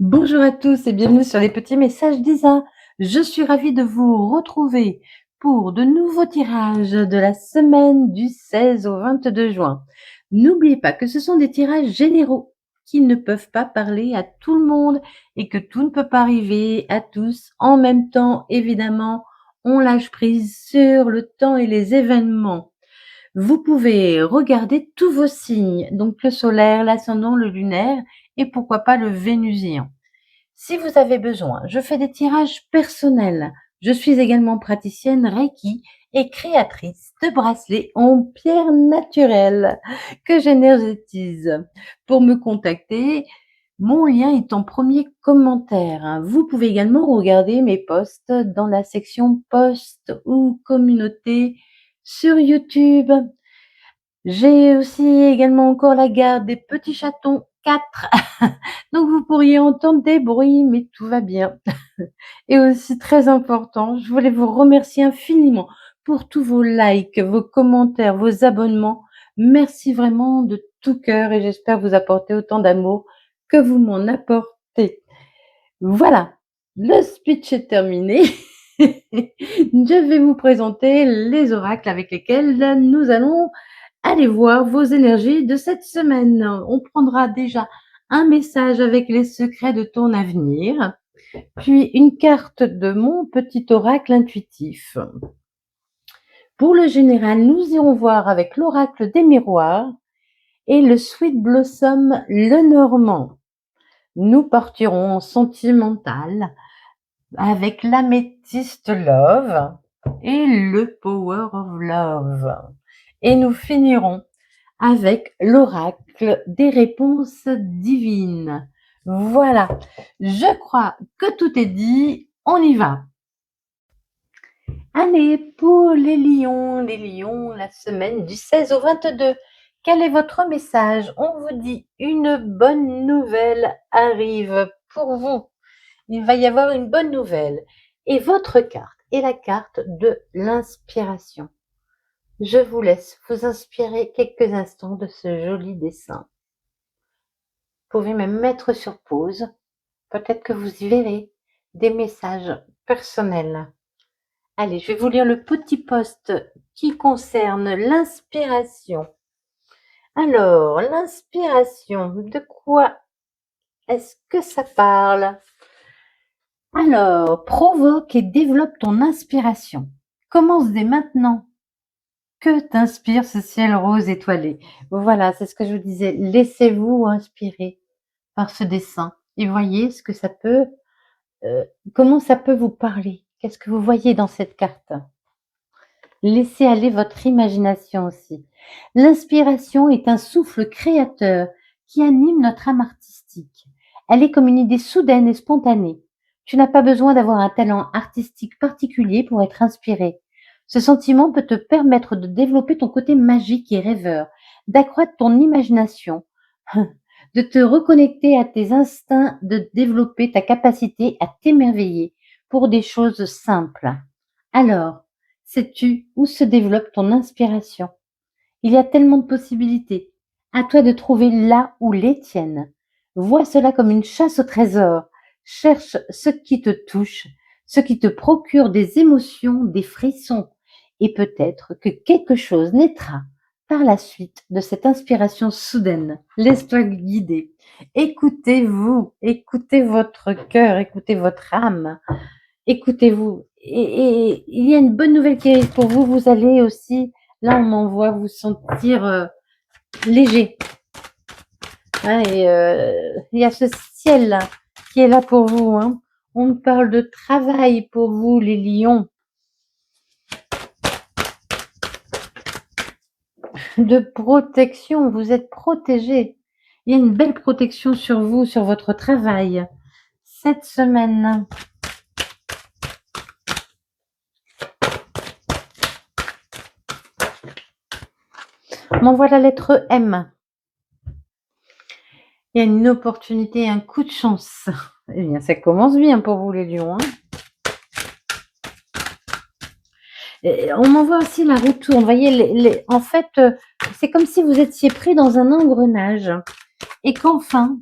Bonjour à tous et bienvenue sur les petits messages d'Isa. Je suis ravie de vous retrouver pour de nouveaux tirages de la semaine du 16 au 22 juin. N'oubliez pas que ce sont des tirages généraux qui ne peuvent pas parler à tout le monde et que tout ne peut pas arriver à tous en même temps. Évidemment, on lâche prise sur le temps et les événements. Vous pouvez regarder tous vos signes, donc le solaire, l'ascendant, le lunaire et pourquoi pas le vénusien. Si vous avez besoin, je fais des tirages personnels. Je suis également praticienne Reiki et créatrice de bracelets en pierre naturelle que j'énergétise. Pour me contacter, mon lien est en premier commentaire. Vous pouvez également regarder mes posts dans la section posts ou communauté sur YouTube. J'ai aussi également encore la garde des petits chatons 4. Donc vous pourriez entendre des bruits, mais tout va bien. Et aussi très important, je voulais vous remercier infiniment pour tous vos likes, vos commentaires, vos abonnements. Merci vraiment de tout cœur et j'espère vous apporter autant d'amour que vous m'en apportez. Voilà, le speech est terminé. Je vais vous présenter les oracles avec lesquels nous allons aller voir vos énergies de cette semaine. On prendra déjà un message avec les secrets de ton avenir, puis une carte de mon petit oracle intuitif. Pour le général, nous irons voir avec l'oracle des miroirs et le Sweet Blossom le Normand. Nous partirons en sentimental avec l'améthyste Love et le Power of Love. Et nous finirons avec l'oracle des réponses divines. Voilà, je crois que tout est dit, on y va. Allez, pour les lions, la semaine du 16 au 22, quel est votre message? On vous dit une bonne nouvelle arrive pour vous. Il va y avoir une bonne nouvelle. Et votre carte est la carte de l'inspiration. Je vous laisse vous inspirer quelques instants de ce joli dessin. Vous pouvez même mettre sur pause. Peut-être que vous y verrez des messages personnels. Allez, je vais vous lire le petit post qui concerne l'inspiration. Alors, l'inspiration, de quoi est-ce que ça parle? Alors, provoque et développe ton inspiration. Commence dès maintenant. Que t'inspire ce ciel rose étoilé? Voilà, c'est ce que je vous disais. Laissez-vous inspirer par ce dessin et voyez ce que ça peut, comment ça peut vous parler. Qu'est-ce que vous voyez dans cette carte? Laissez aller votre imagination aussi. L'inspiration est un souffle créateur qui anime notre âme artistique. Elle est comme une idée soudaine et spontanée. Tu n'as pas besoin d'avoir un talent artistique particulier pour être inspiré. Ce sentiment peut te permettre de développer ton côté magique et rêveur, d'accroître ton imagination, de te reconnecter à tes instincts, de développer ta capacité à t'émerveiller pour des choses simples. Alors, sais-tu où se développe ton inspiration? Il y a tellement de possibilités. À toi de trouver là où les tiennes. Vois cela comme une chasse au trésor. Cherche ce qui te touche, ce qui te procure des émotions, des frissons. Et peut-être que quelque chose naîtra par la suite de cette inspiration soudaine. Laisse-toi guider. Écoutez-vous, écoutez votre cœur, écoutez votre âme. Écoutez-vous. Et il y a une bonne nouvelle qui arrive pour vous. Vous allez aussi, là on m'envoie vous sentir léger. Hein, et il y a ce ciel là, qui est là pour vous. Hein. On me parle de travail pour vous, les lions. De protection, vous êtes protégés. Il y a une belle protection sur vous, sur votre travail. Cette semaine. On m'envoie la lettre M. Il y a une opportunité, un coup de chance. Eh bien, ça commence bien pour vous, les lions. Hein. Et on m'envoie aussi la roue tourne. Vous voyez, en fait, c'est comme si vous étiez pris dans un engrenage et qu'enfin,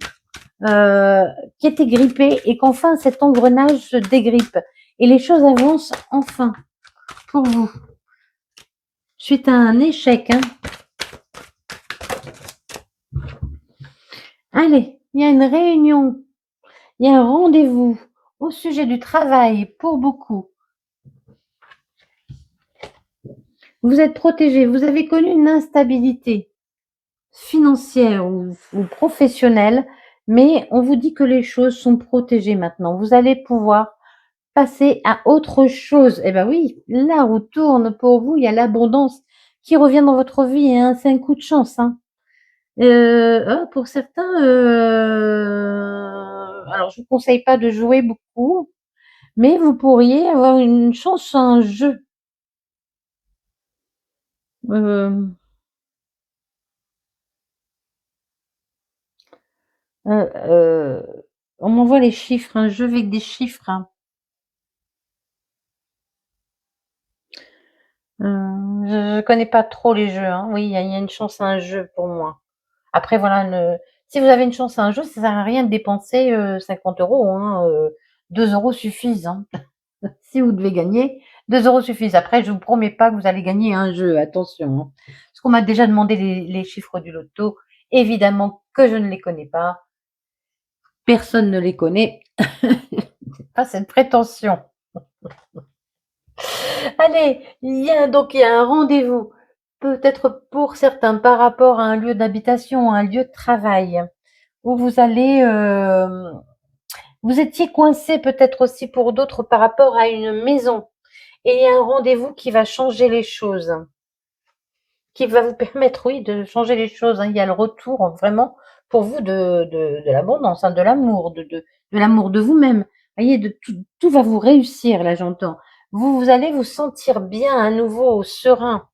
qui était grippé et qu'enfin cet engrenage se dégrippe et les choses avancent enfin pour vous. Suite à un échec, hein. Allez, il y a une réunion, il y a un rendez-vous au sujet du travail pour beaucoup. Vous êtes protégé, vous avez connu une instabilité financière ou professionnelle, mais on vous dit que les choses sont protégées maintenant. Vous allez pouvoir passer à autre chose. Eh ben oui, la roue tourne pour vous, il y a l'abondance qui revient dans votre vie, hein. C'est un coup de chance, hein. Pour certains, alors je vous conseille pas de jouer beaucoup, mais vous pourriez avoir une chance à un jeu. Euh, euh, euh, on m'envoie les chiffres, un jeu avec des chiffres, hein. Je connais pas trop les jeux, hein. Oui, il y a une chance à un jeu pour moi. Après, voilà, si vous avez une chance à un jeu, ça sert à rien de dépenser 50 euros, hein. 2 euros suffisent, hein. Si vous devez gagner, 2 euros suffisent. Après, je vous promets pas que vous allez gagner un jeu, attention, hein. Parce qu'on m'a déjà demandé les chiffres du loto. Évidemment que je ne les connais pas. Personne ne les connaît. Pas cette prétention. Allez, il y a un rendez-vous. Peut-être pour certains par rapport à un lieu d'habitation, un lieu de travail, où vous allez, vous étiez coincé peut-être aussi pour d'autres par rapport à une maison. Et il y a un rendez-vous qui va changer les choses, qui va vous permettre, oui, de changer les choses, hein. Il y a le retour vraiment pour vous de l'abondance, hein, de l'amour, de l'amour de vous-même. Vous voyez, tout va vous réussir, là, j'entends. Vous allez vous sentir bien à nouveau, serein.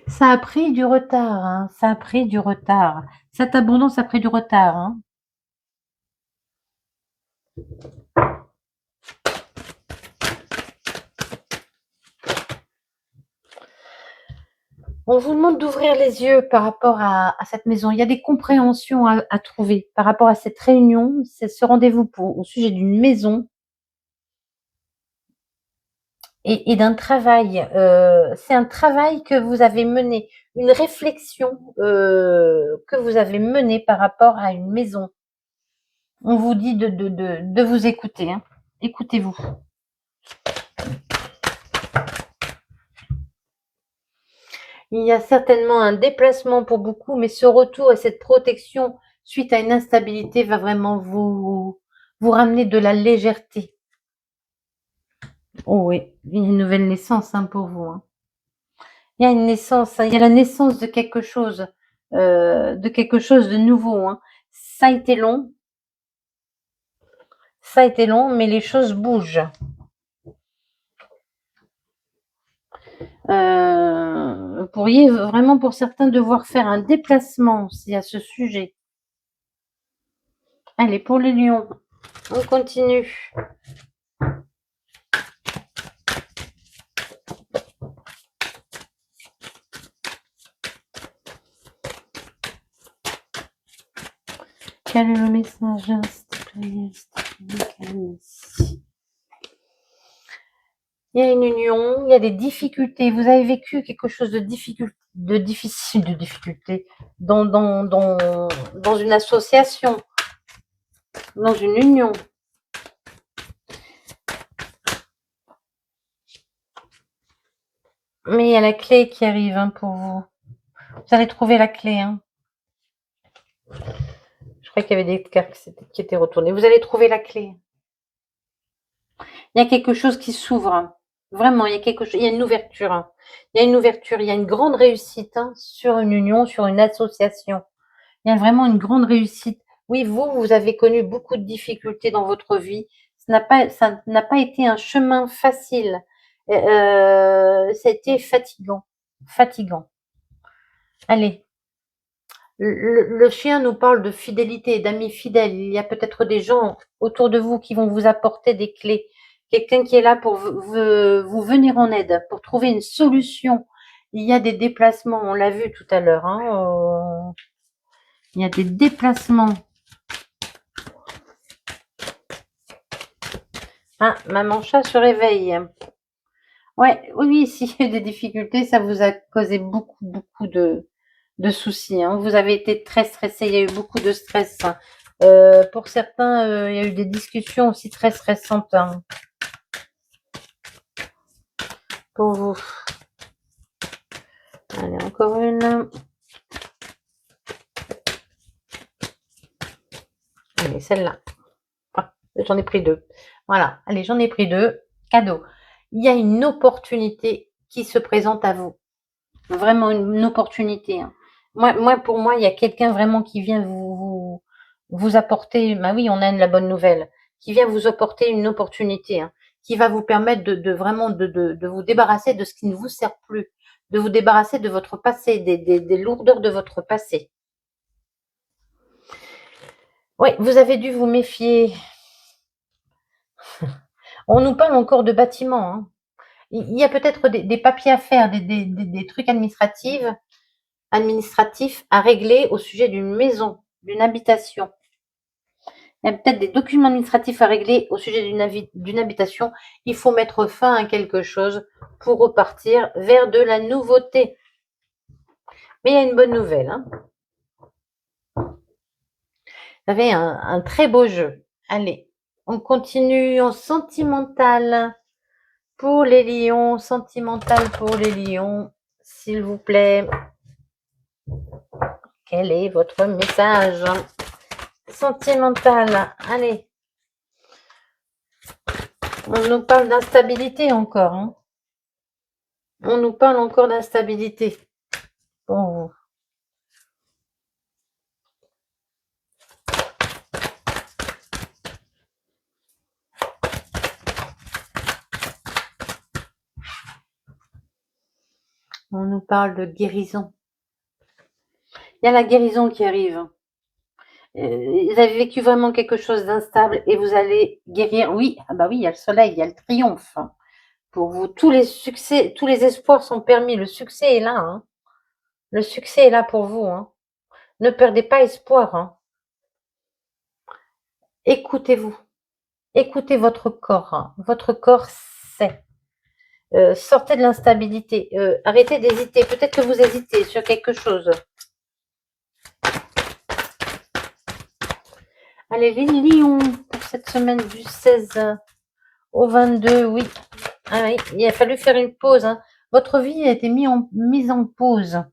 Ça a pris du retard, hein. Ça a pris du retard. Cette abondance a pris du retard, hein. On vous demande d'ouvrir les yeux par rapport à cette maison. Il y a des compréhensions à trouver par rapport à cette réunion, c'est ce rendez-vous au sujet d'une maison et d'un travail. C'est un travail que vous avez mené, une réflexion que vous avez menée par rapport à une maison. On vous dit de vous écouter, hein. Écoutez-vous. Il y a certainement un déplacement pour beaucoup, mais ce retour et cette protection suite à une instabilité va vraiment vous ramener de la légèreté. Oh oui, il y a une nouvelle naissance, hein, pour vous, hein. Il y a une naissance, hein, il y a la naissance de quelque chose de nouveau, hein. Ça a été long, ça a été long, mais les choses bougent. Vous pourriez vraiment, pour certains, devoir faire un déplacement aussi à ce sujet. Allez, pour les lions, on continue. Quel est le message, s'il te plaît? Il y a une union, il y a des difficultés. Vous avez vécu quelque chose de difficile dans une association, dans une union. Mais il y a la clé qui arrive, hein, pour vous. Vous allez trouver la clé, hein. Je crois qu'il y avait des cartes qui étaient retournées. Vous allez trouver la clé. Il y a quelque chose qui s'ouvre, hein. Vraiment, il y a quelque chose, il y a une ouverture, hein. Il y a une ouverture, il y a une grande réussite, hein, sur une union, sur une association. Il y a vraiment une grande réussite. Oui, vous avez connu beaucoup de difficultés dans votre vie. Ça n'a pas été un chemin facile. Ça a été fatigant, fatigant. Allez, le chien nous parle de fidélité, d'amis fidèles. Il y a peut-être des gens autour de vous qui vont vous apporter des clés. Quelqu'un qui est là pour vous venir en aide, pour trouver une solution. Il y a des déplacements, on l'a vu tout à l'heure. Hein, il y a des déplacements. Ah, maman chat se réveille. Ouais, oui, s'il y a des difficultés, ça vous a causé beaucoup de soucis. Hein. Vous avez été très stressé, il y a eu beaucoup de stress. Hein. Pour certains, il y a eu des discussions aussi très stressantes hein, pour vous. Allez, encore une. Allez, celle-là. Ah, j'en ai pris deux. Voilà, allez, j'en ai pris deux. Cadeau. Il y a une opportunité qui se présente à vous. Vraiment une opportunité. Hein. Pour moi, il y a quelqu'un vraiment qui vient vous apporter, bah oui, on a la bonne nouvelle, qui vient vous apporter une opportunité, hein, qui va vous permettre de vraiment de vous débarrasser de ce qui ne vous sert plus, de vous débarrasser de votre passé, des lourdeurs de votre passé. Oui, vous avez dû vous méfier. On nous parle encore de bâtiments. Hein. Il y a peut-être des papiers à faire, des trucs administratifs à régler au sujet d'une maison, d'une habitation. Il y a peut-être des documents administratifs à régler au sujet d'une habitation. Il faut mettre fin à quelque chose pour repartir vers de la nouveauté. Mais il y a une bonne nouvelle. Hein. Vous avez un très beau jeu. Allez, on continue en sentimental pour les lions. Sentimental pour les lions, s'il vous plaît. Quel est votre message sentimental? Allez. On nous parle d'instabilité encore. Hein. On nous parle encore d'instabilité. Bon. On nous parle de guérison. Il y a la guérison qui arrive. Vous avez vécu vraiment quelque chose d'instable et vous allez guérir. Oui, ah bah oui, il y a le soleil, il y a le triomphe. Pour vous, tous les succès, tous les espoirs sont permis. Le succès est là. Hein. Le succès est là pour vous. Hein. Ne perdez pas espoir. Hein. Écoutez-vous. Écoutez votre corps. Hein. Votre corps sait. Sortez de l'instabilité. Arrêtez d'hésiter. Peut-être que vous hésitez sur quelque chose. Allez, les lions pour cette semaine du 16 au 22, oui. Ah oui, il a fallu faire une pause. Hein. Votre vie a été mise en pause.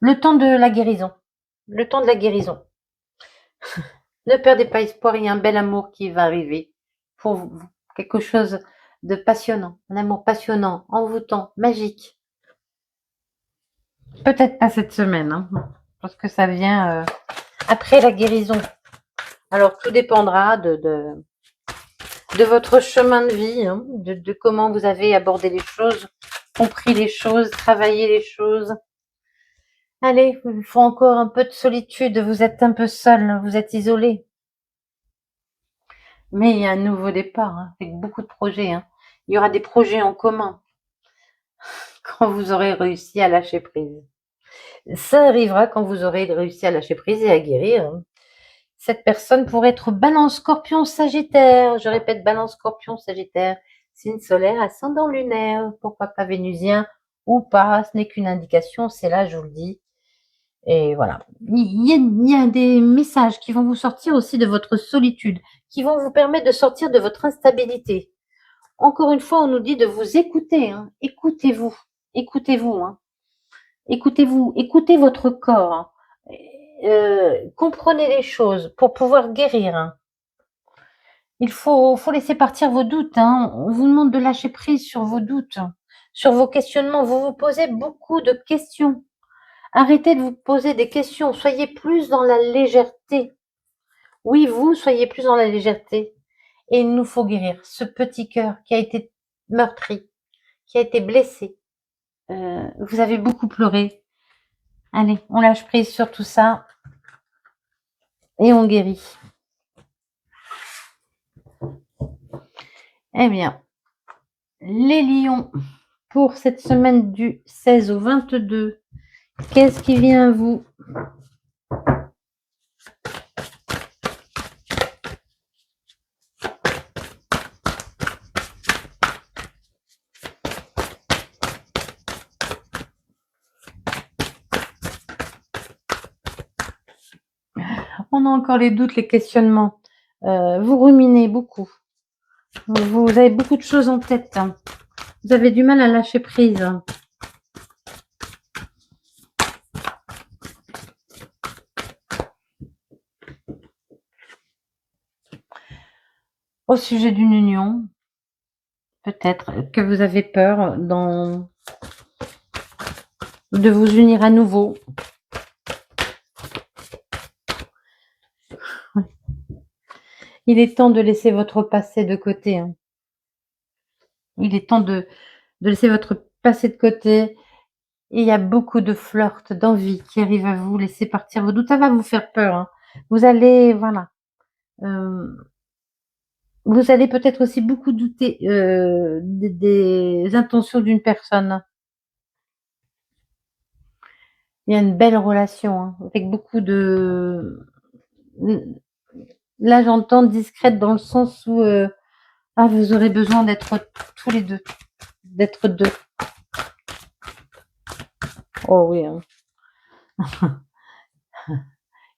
Le temps de la guérison. Le temps de la guérison. Ne perdez pas espoir, il y a un bel amour qui va arriver pour vous. Quelque chose de passionnant. Un amour passionnant, envoûtant, magique. Peut-être pas cette semaine, hein, parce que ça vient après la guérison. Alors tout dépendra de votre chemin de vie, hein, de comment vous avez abordé les choses, compris les choses, travaillé les choses. Allez, il faut encore un peu de solitude, vous êtes un peu seul, vous êtes isolé. Mais il y a un nouveau départ, hein, avec beaucoup de projets. Hein. Il y aura des projets en commun quand vous aurez réussi à lâcher prise. Ça arrivera quand vous aurez réussi à lâcher prise et à guérir. Hein. Cette personne pourrait être Balance, Scorpion, Sagittaire. Je répète, Balance, Scorpion, Sagittaire. Signe solaire, ascendant lunaire. Pourquoi pas vénusien ou pas? Ce n'est qu'une indication, c'est là, je vous le dis. Et voilà. Il y a des messages qui vont vous sortir aussi de votre solitude, qui vont vous permettre de sortir de votre instabilité. Encore une fois, on nous dit de vous écouter. Hein. Écoutez-vous. Écoutez-vous. Hein. Écoutez-vous. Écoutez votre corps. Hein. Comprenez les choses pour pouvoir guérir. Hein. Il faut laisser partir vos doutes. Hein. On vous demande de lâcher prise sur vos doutes, sur vos questionnements. Vous vous posez beaucoup de questions. Arrêtez de vous poser des questions. Soyez plus dans la légèreté. Oui, vous, soyez plus dans la légèreté. Et il nous faut guérir ce petit cœur qui a été meurtri, qui a été blessé. Vous avez beaucoup pleuré. Allez, on lâche prise sur tout ça et on guérit. Eh bien, les lions, pour cette semaine du 16 au 22. Qu'est-ce qui vient à vous? On a encore les doutes, les questionnements. Vous ruminez beaucoup. Vous avez beaucoup de choses en tête. Vous avez du mal à lâcher prise. Au sujet d'une union, peut-être que vous avez peur de vous unir à nouveau. Il est temps de laisser votre passé de côté. Hein. Il est temps de laisser votre passé de côté. Et il y a beaucoup de flirt, d'envie qui arrivent à vous laisser partir vos doutes. Ça va vous faire peur. Hein. Vous allez, voilà. Vous allez peut-être aussi beaucoup douter des intentions d'une personne. Il y a une belle relation hein, avec beaucoup de... Là, j'entends discrète dans le sens où vous aurez besoin d'être tous les deux, d'être deux. Oh oui. Hein.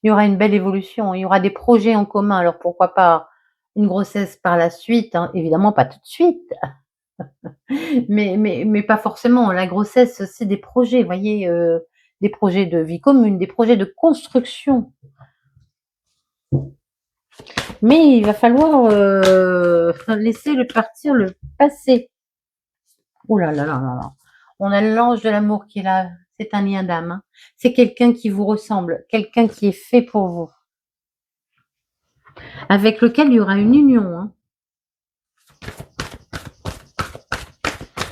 Il y aura une belle évolution. Il y aura des projets en commun. Alors pourquoi pas une grossesse par la suite hein. Évidemment, pas tout de suite. mais pas forcément. La grossesse, c'est des projets, vous voyez, des projets de vie commune, des projets de construction. Mais il va falloir laisser partir le passé. Oh là là là là là. On a l'ange de l'amour qui est là. C'est un lien d'âme. Hein. C'est quelqu'un qui vous ressemble, quelqu'un qui est fait pour vous. Avec lequel il y aura une union. Hein.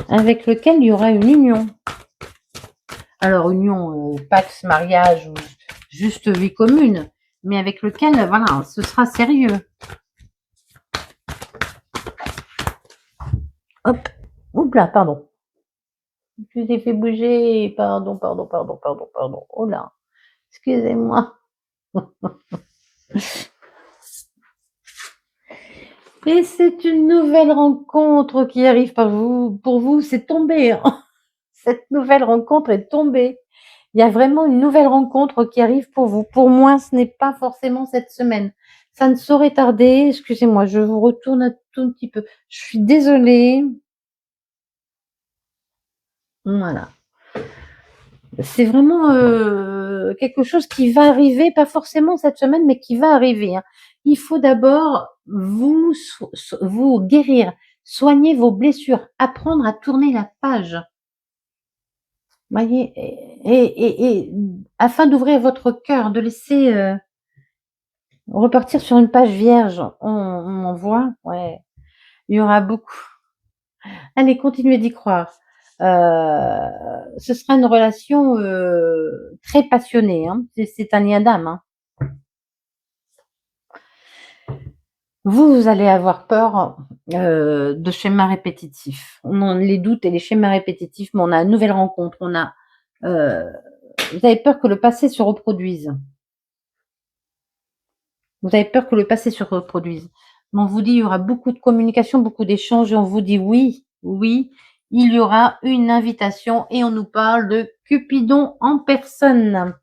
Avec lequel il y aura une union. Alors, union, pax, mariage, ou juste vie commune, mais avec lequel, voilà, ce sera sérieux. Hop, oups là, pardon. Je vous ai fait bouger, pardon. Oh là, excusez-moi. Et c'est une nouvelle rencontre qui arrive pour vous, c'est tombé. Hein. Cette nouvelle rencontre est tombée. Il y a vraiment une nouvelle rencontre qui arrive pour vous. Pour moi, ce n'est pas forcément cette semaine. Ça ne saurait tarder. Excusez-moi, je vous retourne un tout petit peu. Je suis désolée. Voilà. C'est vraiment quelque chose qui va arriver, pas forcément cette semaine, mais qui va arriver. Hein. Il faut d'abord vous guérir, soigner vos blessures, apprendre à tourner la page. Voyez, et afin d'ouvrir votre cœur, de laisser repartir sur une page vierge, on en voit, ouais, il y aura beaucoup. Allez, continuez d'y croire. Ce sera une relation très passionnée. Hein. C'est un lien d'âme. Hein. Vous allez avoir peur de schémas répétitifs. On a les doutes et les schémas répétitifs, mais on a une nouvelle rencontre. On a, vous avez peur que le passé se reproduise. Vous avez peur que le passé se reproduise. Mais on vous dit il y aura beaucoup de communication, beaucoup d'échanges, et on vous dit oui, il y aura une invitation et on nous parle de Cupidon en personne.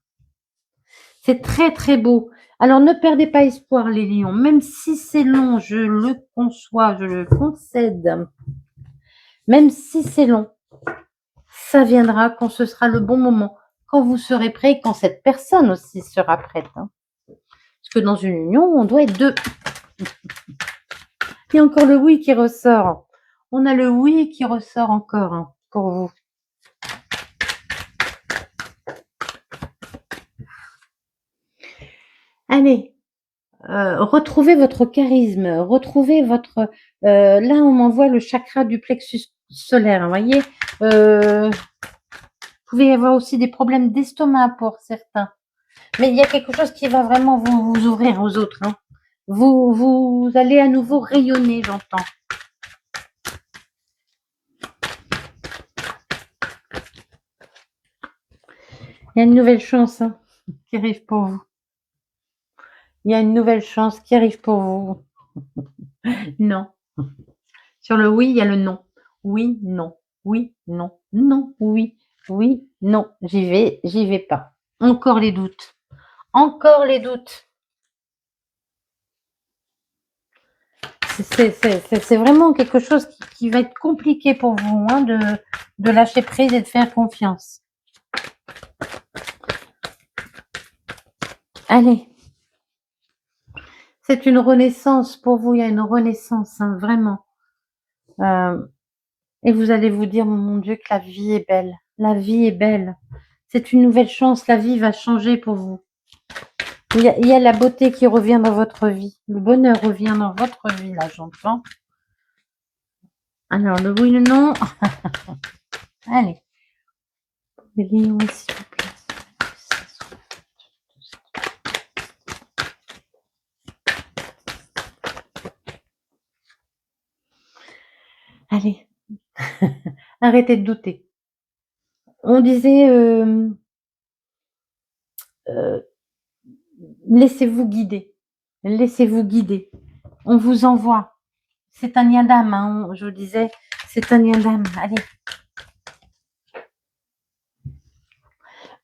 C'est très très beau. Alors ne perdez pas espoir les lions, même si c'est long, je le conçois, je le concède. Même si c'est long, ça viendra quand ce sera le bon moment, quand vous serez prêt, quand cette personne aussi sera prête. Hein. Parce que dans une union, on doit être deux. Il y a encore le oui qui ressort. On a le oui qui ressort encore hein, pour vous. Allez, retrouvez votre charisme, retrouvez votre... là, on m'envoie le chakra du plexus solaire, vous voyez. Vous pouvez y avoir aussi des problèmes d'estomac pour certains. Mais il y a quelque chose qui va vraiment vous ouvrir aux autres. Hein. Vous allez à nouveau rayonner, j'entends. Il y a une nouvelle chance hein, qui arrive pour vous. Il y a une nouvelle chance qui arrive pour vous. Non. Sur le oui, il y a le non. Oui, non. Oui, non. Non, oui. Oui, non. J'y vais pas. Encore les doutes. Encore les doutes. C'est vraiment quelque chose qui va être compliqué pour vous, hein, de lâcher prise et de faire confiance. Allez. C'est une renaissance pour vous, il y a une renaissance, hein, vraiment. Et vous allez vous dire, mon Dieu, que la vie est belle. La vie est belle. C'est une nouvelle chance, la vie va changer pour vous. Il y a la beauté qui revient dans votre vie. Le bonheur revient dans votre vie, là, j'entends. Alors, le oui, le non. Allez. Les lions, s'il vous plaît. Allez. Arrêtez de douter. On disait, laissez-vous guider. Laissez-vous guider. On vous envoie. C'est un yadam, hein, je vous disais, c'est un yadam. Allez.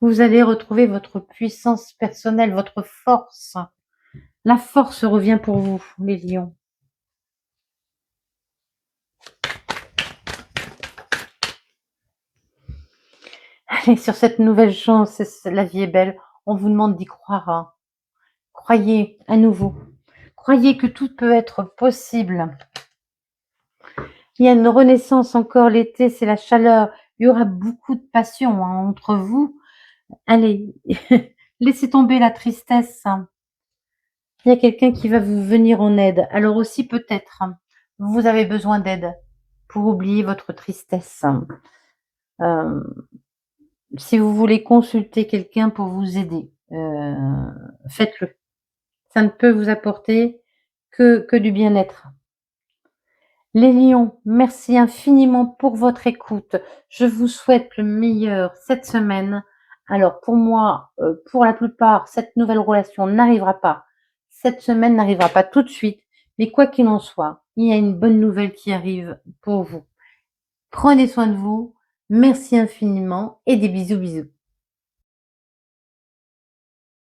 Vous allez retrouver votre puissance personnelle, votre force. La force revient pour vous, les lions. Allez, sur cette nouvelle chance, la vie est belle. On vous demande d'y croire. Hein. Croyez à nouveau. Croyez que tout peut être possible. Il y a une renaissance encore l'été, c'est la chaleur. Il y aura beaucoup de passion hein, entre vous. Allez, laissez tomber la tristesse. Il y a quelqu'un qui va vous venir en aide. Alors aussi peut-être, vous avez besoin d'aide pour oublier votre tristesse. Si vous voulez consulter quelqu'un pour vous aider, faites-le. Ça ne peut vous apporter que du bien-être. Les lions, merci infiniment pour votre écoute. Je vous souhaite le meilleur cette semaine. Alors pour moi, pour la plupart, cette nouvelle relation n'arrivera pas. Cette semaine n'arrivera pas tout de suite. Mais quoi qu'il en soit, il y a une bonne nouvelle qui arrive pour vous. Prenez soin de vous. Merci infiniment et des bisous bisous.